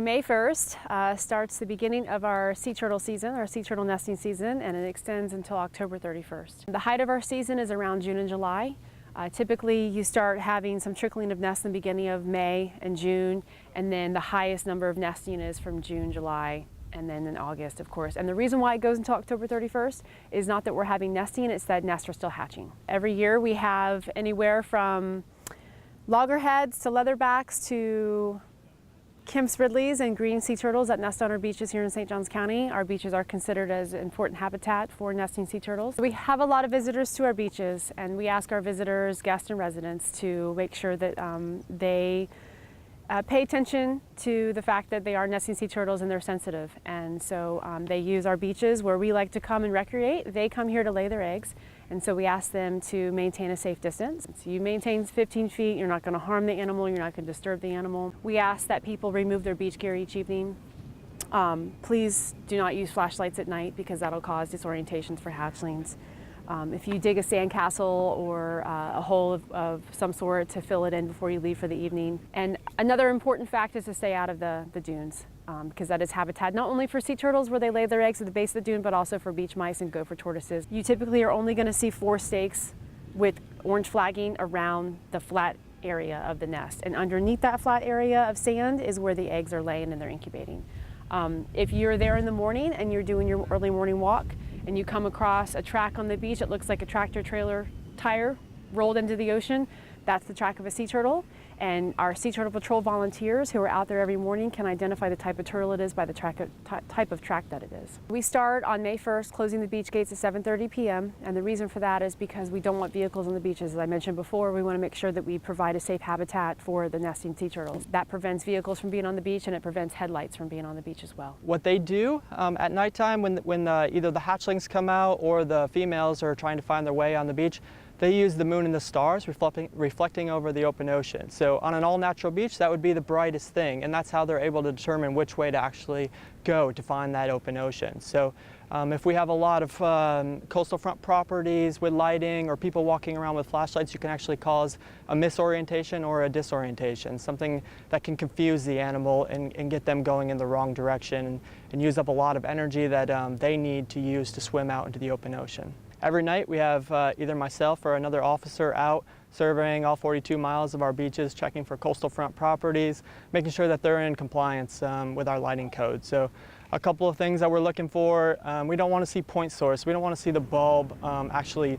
May 1st starts the beginning of our sea turtle season, our sea turtle nesting season, and it extends until October 31st. The height of our season is around June and July. Typically you start having some trickling of nests in the beginning of May and June, and then the highest number of nesting is from June, July, and then in August, of course. And the reason why it goes until October 31st is not that we're having nesting, it's that nests are still hatching. Every year we have anywhere from loggerheads to leatherbacks to Kemp's Ridleys and green sea turtles that nest on our beaches here in St. Johns County. Our beaches are considered as important habitat for nesting sea turtles. We have a lot of visitors to our beaches, and we ask our visitors, guests and residents to make sure that they pay attention to the fact that they are nesting sea turtles and they're sensitive. And so they use our beaches where we like to come and recreate. They come here to lay their eggs, and so we ask them to maintain a safe distance. So you maintain 15 feet, you're not going to harm the animal, you're not going to disturb the animal. We ask that people remove their beach gear each evening. Please do not use flashlights at night because that'll cause disorientations for hatchlings. If you dig a sandcastle or a hole of some sort, to fill it in before you leave for the evening. And another important fact is to stay out of the dunes, because that is habitat not only for sea turtles where they lay their eggs at the base of the dune, but also for beach mice and gopher tortoises. You typically are only going to see 4 stakes with orange flagging around the flat area of the nest. And underneath that flat area of sand is where the eggs are laying and they're incubating. If you're there in the morning and you're doing your early morning walk, and you come across a track on the beach, it looks like a tractor trailer tire rolled into the ocean, that's the track of a sea turtle. And our Sea Turtle Patrol volunteers who are out there every morning can identify the type of turtle it is by the type of track that it is. We start on May 1st, closing the beach gates at 7:30 p.m. And the reason for that is because we don't want vehicles on the beaches. As I mentioned before, we want to make sure that we provide a safe habitat for the nesting sea turtles. That prevents vehicles from being on the beach, and it prevents headlights from being on the beach as well. What they do at nighttime when either the hatchlings come out or the females are trying to find their way on the beach, they use the moon and the stars reflecting over the open ocean. So on an all-natural beach, that would be the brightest thing, and that's how they're able to determine which way to actually go to find that open ocean. So if we have a lot of coastal front properties with lighting or people walking around with flashlights, you can actually cause a misorientation or a disorientation, something that can confuse the animal and get them going in the wrong direction and use up a lot of energy that they need to use to swim out into the open ocean. Every night we have either myself or another officer out surveying all 42 miles of our beaches, checking for coastal front properties, making sure that they're in compliance with our lighting code. So a couple of things that we're looking for, we don't want to see point source. We don't want to see the bulb actually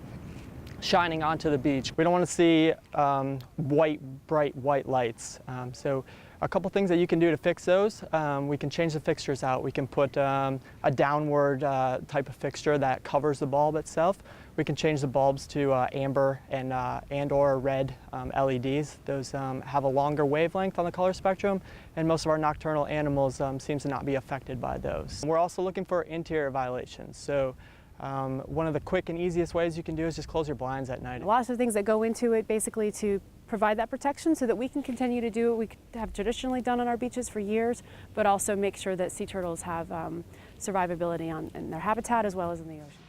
shining onto the beach. We don't want to see bright white lights. So a couple things that you can do to fix those, we can change the fixtures out. We can put a downward type of fixture that covers the bulb itself. We can change the bulbs to amber and or red LEDs. Those have a longer wavelength on the color spectrum, and most of our nocturnal animals seems to not be affected by those. We're also looking for interior violations. So one of the quick and easiest ways you can do is just close your blinds at night. Lots of things that go into it basically to provide that protection so that we can continue to do what we have traditionally done on our beaches for years, but also make sure that sea turtles have survivability in their habitat as well as in the ocean.